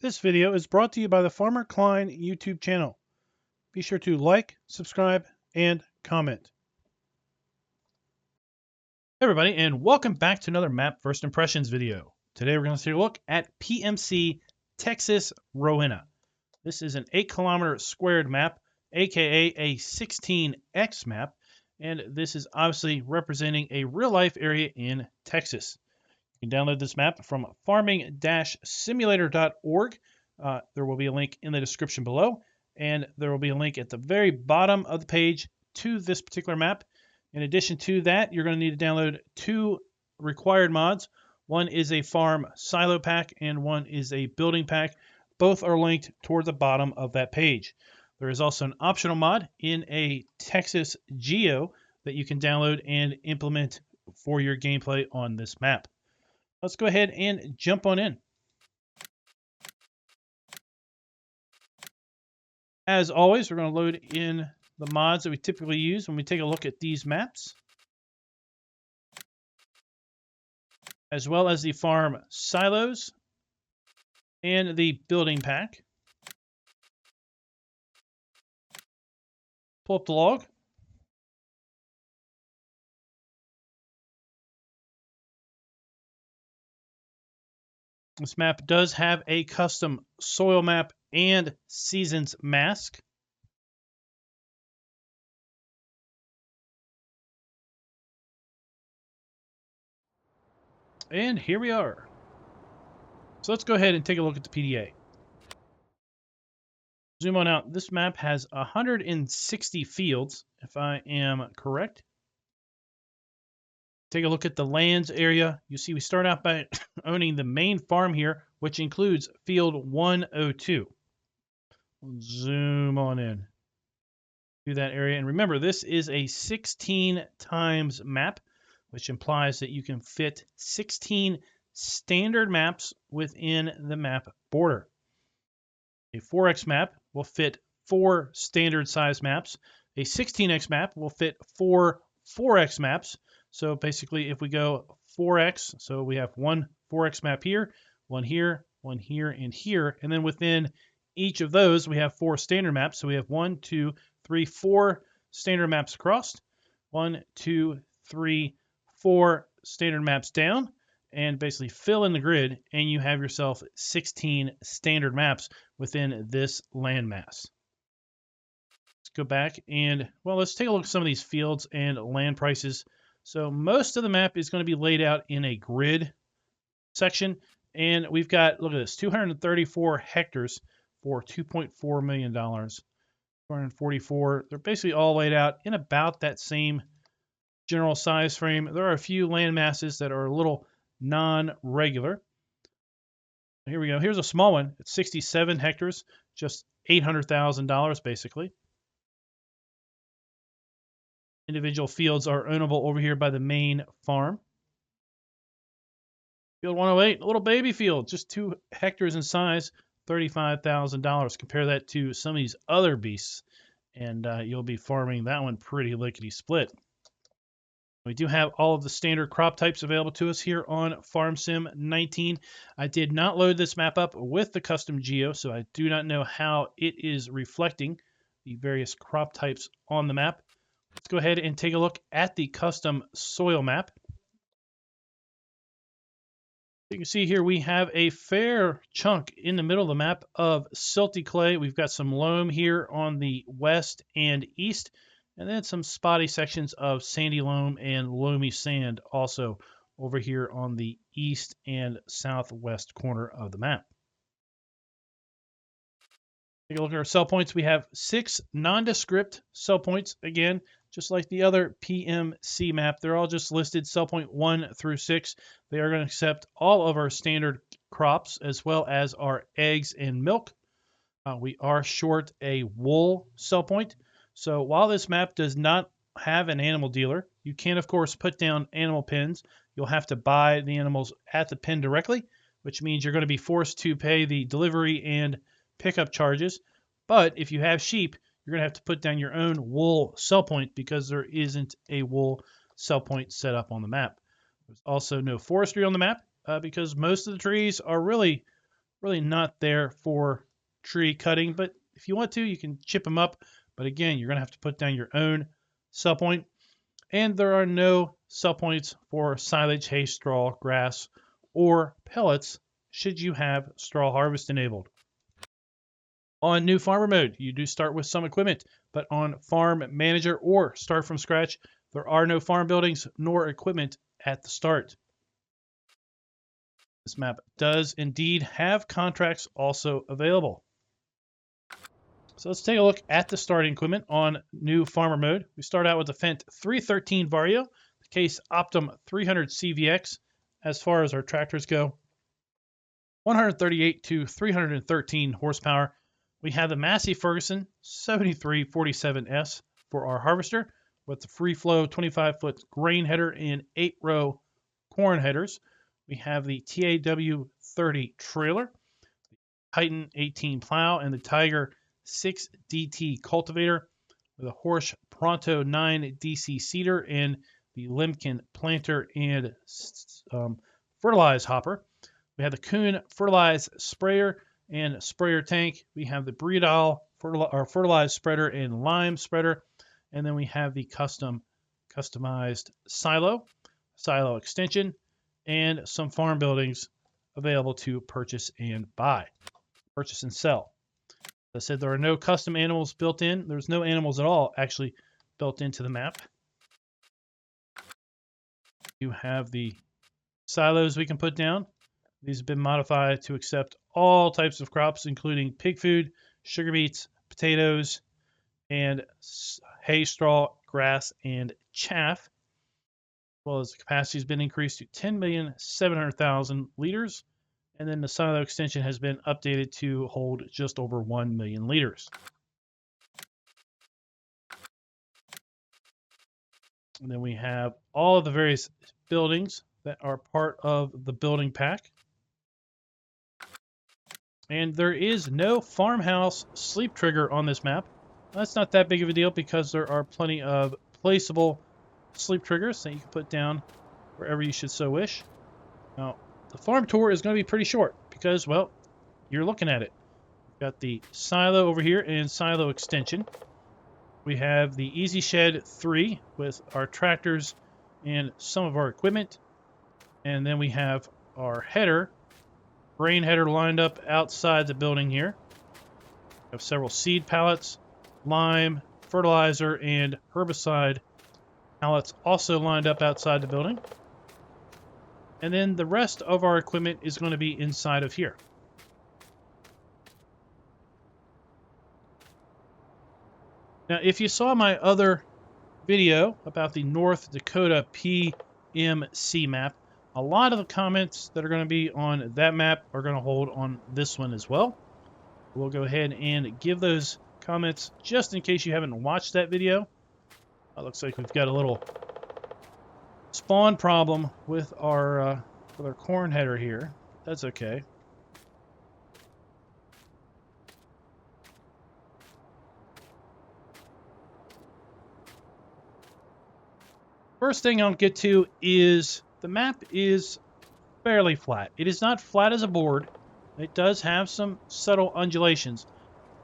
This video is brought to you by the Farmer Klein YouTube channel. Be sure to like, subscribe, and comment. Hey everybody, and welcome back to another Map First Impressions video. Today we're going to take a look at PMC Texas Rowena. This is an 8-kilometer squared map, aka a 16x map, and this is obviously representing a real-life area in Texas. You can download this map from farming-simulator.org. There will be a link in the description below, and there will be a link at the very bottom of the page to this particular map. In addition to that, you're going to need to download 2 required mods. One is a farm silo pack, and one is a building pack. Both are linked toward the bottom of that page. There is also an optional mod in a Texas Geo that you can download and implement for your gameplay on this map. Let's go ahead and jump on in. As always, we're going to load in the mods that we typically use when we take a look at these maps, as well as the farm silos and the building pack. Pull up the log. This map does have a custom soil map and seasons mask. And here we are. So let's go ahead and take a look at the PDA. Zoom on out. This map has 160 fields, if I am correct. Take a look at the lands area. You see we start out by owning the main farm here, which includes field 102. Zoom on in to that area. And remember, this is a 16 times map, which implies that you can fit 16 standard maps within the map border. A 4x map will fit 4 standard size maps. A 16x map will fit 4 4x maps. So basically, if we go 4x, so we have one 4x map here, one here, one here, and here. And then within each of those, we have 4 standard maps. So we have 1, 2, 3, 4 standard maps across. 1, 2, 3, 4 standard maps down. And basically fill in the grid, and you have yourself 16 standard maps within this landmass. Let's go back and, well, let's take a look at some of these fields and land prices. So most of the map is going to be laid out in a grid section, and we've got, look at this, 234 hectares for $2.4 million. 244, they're basically all laid out in about that same general size frame. There are a few land masses that are a little non-regular. Here we go. Here's a small one. It's 67 hectares, just $800,000 basically. Individual fields are ownable over here by the main farm. Field 108, a little baby field, just 2 hectares in size, $35,000. Compare that to some of these other beasts, and you'll be farming that one pretty lickety split. We do have all of the standard crop types available to us here on Farm Sim 19. I did not load this map up with the custom geo, so I do not know how it is reflecting the various crop types on the map. Let's go ahead and take a look at the custom soil map. You can see here we have a fair chunk in the middle of the map of silty clay. We've got some loam here on the west and east, and then some spotty sections of sandy loam and loamy sand also over here on the east and southwest corner of the map. Take a look at our cell points. We have 6 nondescript cell points. Again, just like the other PMC map, they're all just listed cell point 1 through 6. They are going to accept all of our standard crops as well as our eggs and milk. We are short a wool cell point. So while this map does not have an animal dealer, you can, of course, put down animal pens. You'll have to buy the animals at the pen directly, which means you're going to be forced to pay the delivery and pickup charges. But if you have sheep, you're going to have to put down your own wool cell point because there isn't a wool cell point set up on the map. There's also no forestry on the map because most of the trees are really really not there for tree cutting, but if you want to, you can chip them up. But again, you're going to have to put down your own sell point. And there are no sell points for silage, hay, straw, grass, or pellets should you have straw harvest enabled. On new farmer mode, you do start with some equipment, but on farm manager or start from scratch, there are no farm buildings nor equipment at the start. This map does indeed have contracts also available. So let's take a look at the starting equipment on new farmer mode. We start out with the Fendt 313 Vario, the Case Optum 300 CVX. As far as our tractors go, 138 to 313 horsepower. We have the Massey Ferguson 7347S for our harvester with the free flow 25-foot grain header and 8-row corn headers. We have the TAW 30 trailer, the Titan 18 plow, and the Tiger 6 DT cultivator with a Horsch Pronto 9 DC seeder and the Lemkin planter and fertilize hopper. We have the Kuhn fertilize sprayer and sprayer tank. We have the Breedal fertilize spreader and lime spreader. And then we have the customized silo extension, and some farm buildings available to purchase and sell. As I said, there are no custom animals built in. There's no animals at all actually built into the map. You have the silos we can put down. These have been modified to accept all types of crops, including pig food, sugar beets, potatoes, and hay, straw, grass, and chaff. As well as the capacity has been increased to 10,700,000 liters. And then the silo extension has been updated to hold just over 1 million liters. And then we have all of the various buildings that are part of the building pack. And there is no farmhouse sleep trigger on this map. That's not that big of a deal because there are plenty of placeable sleep triggers that you can put down wherever you should so wish. Now, the farm tour is going to be pretty short because, well, you're looking at it. We've got the silo over here and silo extension. We have the Easy Shed 3 with our tractors and some of our equipment. And then we have our header, grain header lined up outside the building here. We have several seed pallets, lime, fertilizer, and herbicide pallets also lined up outside the building. And then the rest of our equipment is going to be inside of here. Now, if you saw my other video about the North Dakota PMC map, a lot of the comments that are going to be on that map are going to hold on this one as well. We'll go ahead and give those comments just in case you haven't watched that video. It looks like we've got a little spawn problem with our corn header here. That's okay. First thing I'll get to is the map is fairly flat. It is not flat as a board. It does have some subtle undulations,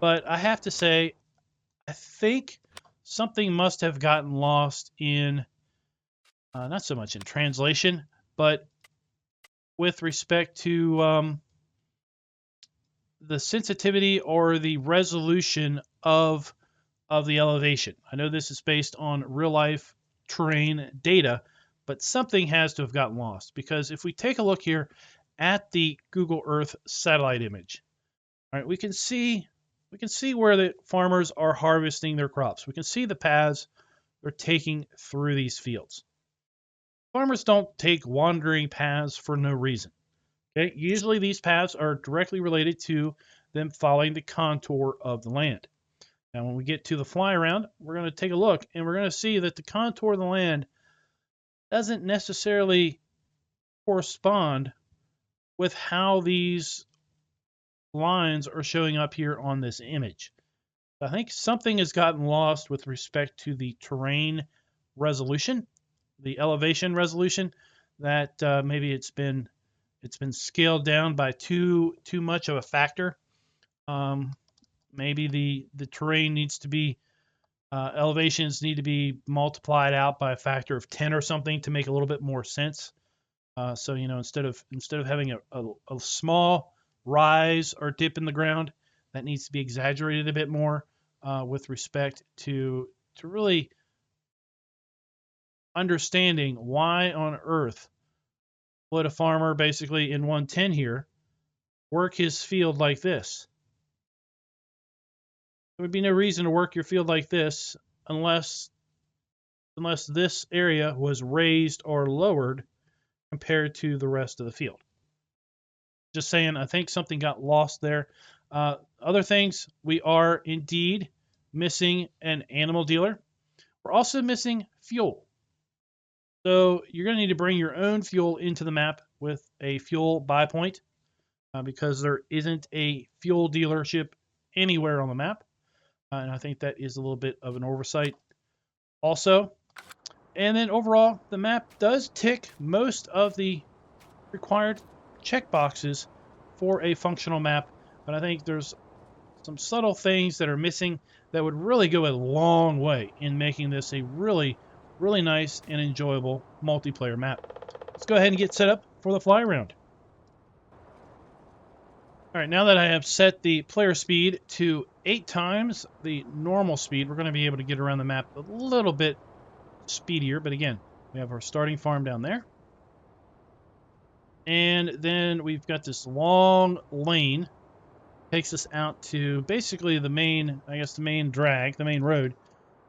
but I have to say, I think something must have gotten lost in, not so much in translation, but with respect to the sensitivity or the resolution of the elevation. I know this is based on real life terrain data, but something has to have gotten lost, because if we take a look here at the Google Earth satellite image, all right, we can see where the farmers are harvesting their crops. We can see the paths they're taking through these fields. Farmers don't take wandering paths for no reason. Okay? Usually these paths are directly related to them following the contour of the land. Now, when we get to the fly around, we're going to take a look, and we're going to see that the contour of the land doesn't necessarily correspond with how these lines are showing up here on this image. I think something has gotten lost with respect to the terrain resolution, the elevation resolution, that maybe it's been it's been scaled down by too much of a factor. Maybe the terrain needs to be elevations need to be multiplied out by a factor of 10 or something to make a little bit more sense. So instead of having a small rise or dip in the ground, that needs to be exaggerated a bit more with respect to really understanding why on earth would a farmer basically in 110 here work his field like this. There would be no reason to work your field like this unless this area was raised or lowered compared to the rest of the field. Just saying, I think something got lost there. Other things, we are indeed missing an animal dealer. We're also missing fuel. So you're going to need to bring your own fuel into the map with a fuel buy point because there isn't a fuel dealership anywhere on the map. And I think that is a little bit of an oversight also. And then overall, the map does tick most of the required checkboxes for a functional map, but I think there's some subtle things that are missing that would really go a long way in making this a really, really nice and enjoyable multiplayer map. Let's go ahead and get set up for the fly round. All right, now that I have set the player speed to 8 times the normal speed, we're going to be able to get around the map a little bit speedier. But again, we have our starting farm down there. And then we've got this long lane. Takes us out to basically the main, I guess the main drag, the main road.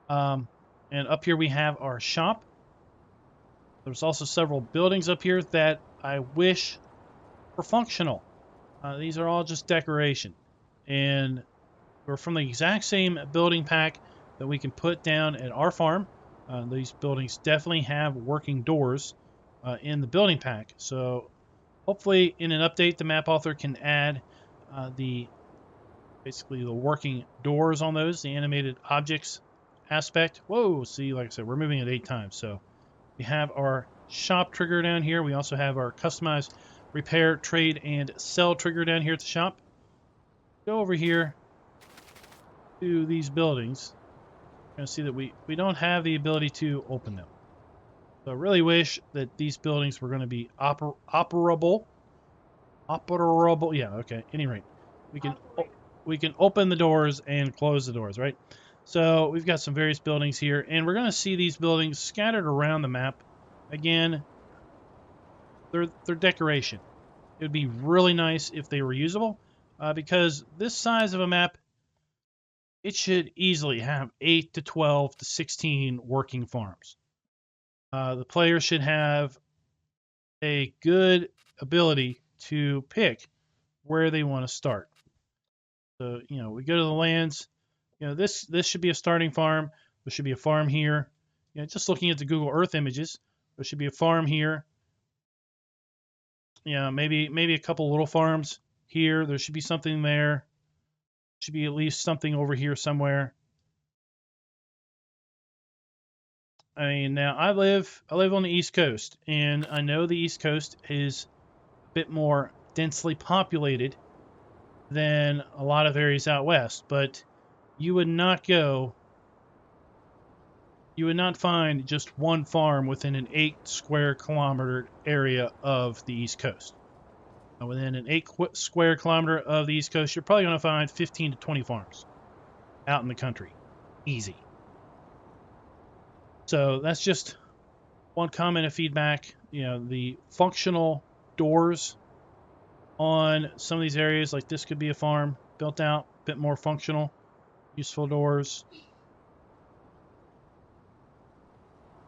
And up here we have our shop. There's also several buildings up here that I wish were functional. These are all just decoration. And we're from the exact same building pack that we can put down at our farm. These buildings definitely have working doors in the building pack. So hopefully in an update, the map author can add basically the working doors on those, the animated objects aspect. Whoa, see, like I said, we're moving it 8 times. So we have our shop trigger down here. We also have our customized repair, trade, and sell trigger down here at the shop. Go over here to these buildings. You're going to see that we don't have the ability to open them. So I really wish that these buildings were going to be operable. Yeah, okay. At any rate, we can open the doors and close the doors, right? So we've got some various buildings here, and we're going to see these buildings scattered around the map. Again, they're decoration. It would be really nice if they were usable, because this size of a map, it should easily have 8 to 12 to 16 working farms. The players should have a good ability to pick where they want to start. So, we go to the lands. This should be a starting farm. There should be a farm here. Just looking at the Google Earth images, there should be a farm here. Maybe a couple little farms here. There should be something there. Should be at least something over here somewhere. I mean, now I live on the East Coast, and I know the East Coast is a bit more densely populated than a lot of areas out west, but you would not find just one farm within an 8 square kilometer area of the East Coast. Within an 8 square kilometer of the East Coast, you're probably going to find 15 to 20 farms out in the country. Easy. So that's just one comment of feedback. The functional doors on some of these areas, like this could be a farm built out, a bit more functional, useful doors.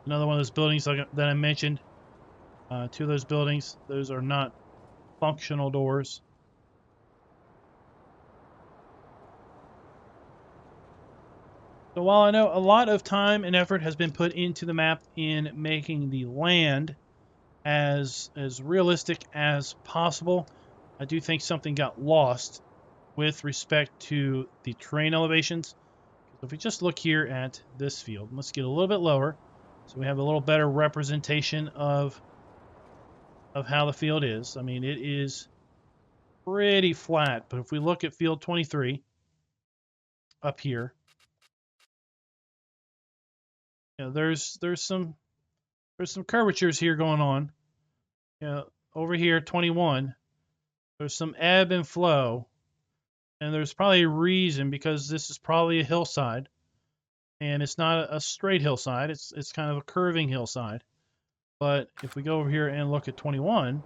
Another one of those buildings that I mentioned, 2 of those buildings, those are not functional doors. So while I know a lot of time and effort has been put into the map in making the land as realistic as possible, I do think something got lost with respect to the terrain elevations. So if we just look here at this field, let's get a little bit lower so we have a little better representation of of how the field is. I mean, it is pretty flat, but if we look at field 23 up here, you know, there's some curvatures here going on. You know, over here 21, there's some ebb and flow, and there's probably a reason, because this is probably a hillside, and it's not a straight hillside. It's kind of a curving hillside. But if we go over here and look at 21,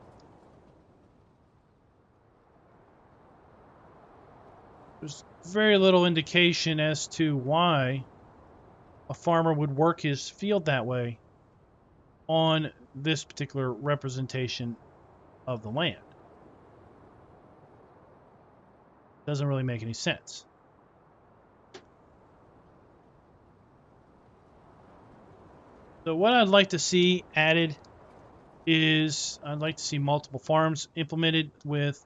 there's very little indication as to why a farmer would work his field that way on this particular representation of the land. Doesn't really make any sense. So what I'd like to see added is I'd like to see multiple farms implemented with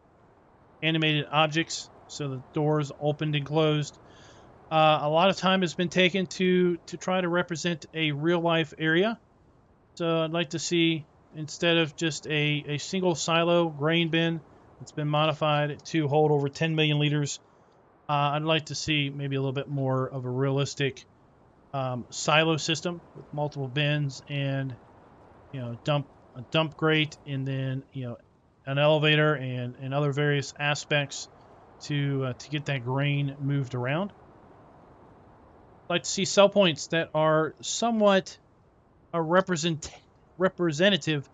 animated objects, so the doors opened and closed. A lot of time has been taken to try to represent a real life area. So I'd like to see, instead of just a single silo grain bin that's been modified to hold over 10 million liters, I'd like to see maybe a little bit more of a realistic silo system with multiple bins, and a dump grate, and then an elevator and other various aspects to get that grain moved around. I'd like to see sell points that are somewhat representative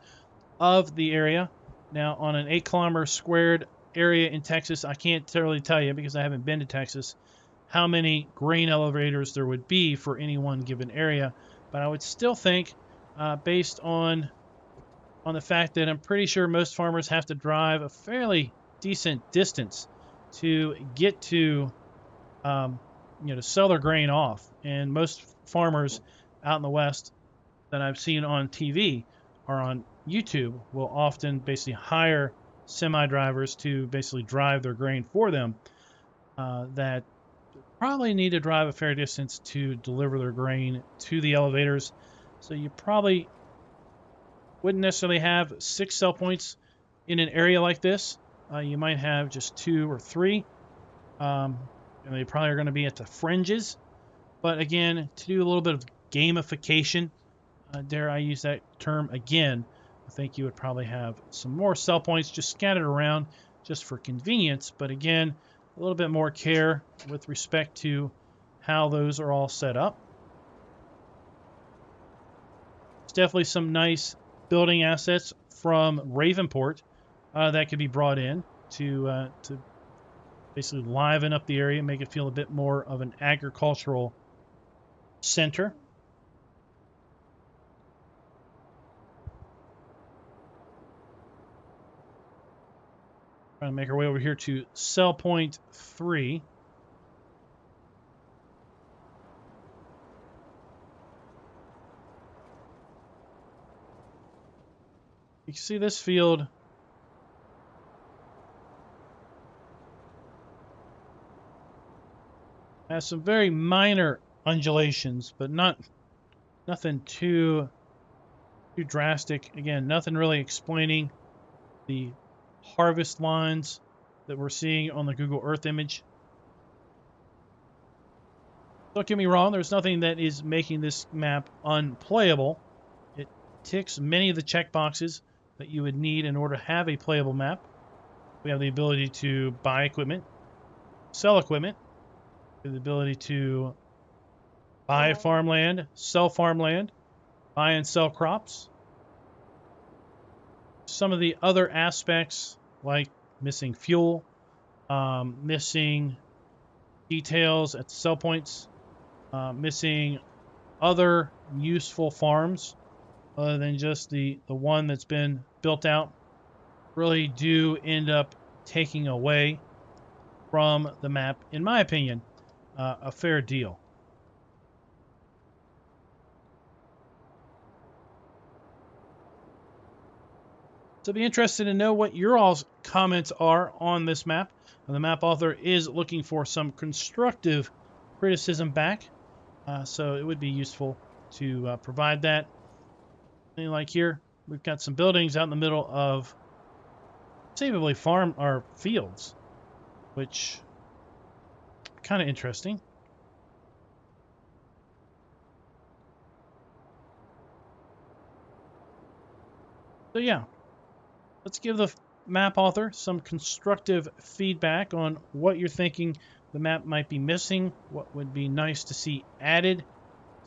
of the area. Now, on an 8-kilometer squared area in Texas, I can't really tell you, because I haven't been to Texas, how many grain elevators there would be for any one given area. But I would still think, based on the fact that I'm pretty sure most farmers have to drive a fairly decent distance to get to sell their grain off. And most farmers out in the West that I've seen on TV or on YouTube will often basically hire semi-drivers to basically drive their grain for them, that probably need to drive a fair distance to deliver their grain to the elevators. So you probably wouldn't necessarily have 6 sell points in an area like this. You might have just 2 or 3. And they probably are going to be at the fringes. But again, to do a little bit of gamification, dare I use that term again, I think you would probably have some more sell points just scattered around just for convenience. But again, a little bit more care with respect to how those are all set up. It's definitely some nice building assets from Ravenport that could be brought in to basically liven up the area, make it feel a bit more of an agricultural center. Trying to make our way over here to cell point 3. You can see this field has some very minor undulations, but nothing too drastic. Again, nothing really explaining the harvest lines that we're seeing on the Google Earth image. Don't get me wrong, there's nothing that is making this map unplayable. It ticks many of the check boxes that you would need in order to have a playable map. We have the ability to buy equipment, sell equipment, we have the ability to buy farmland, sell farmland, buy and sell crops. Some of the other aspects, like missing fuel, missing details at the sell points, missing other useful farms other than just the one that's been built out, really do end up taking away from the map, in my opinion, a fair deal. So be interested to know what your all's comments are on this map. And the map author is looking for some constructive criticism back. So it would be useful to provide that. Like here, we've got some buildings out in the middle of conceivably farm or fields, which kind of interesting. So yeah, let's give the map author some constructive feedback on what you're thinking the map might be missing, what would be nice to see added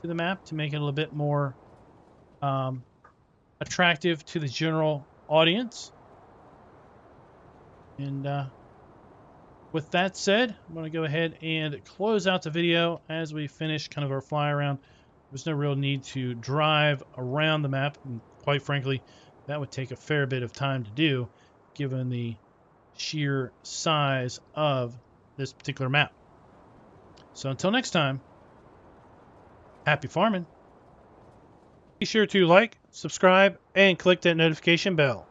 to the map to make it a little bit more attractive to the general audience. And with that said, I'm going to go ahead and close out the video as we finish kind of our fly around. There's no real need to drive around the map, and quite frankly, that would take a fair bit of time to do given the sheer size of this particular map. So until next time, happy farming. Be sure to like, subscribe, and click that notification bell.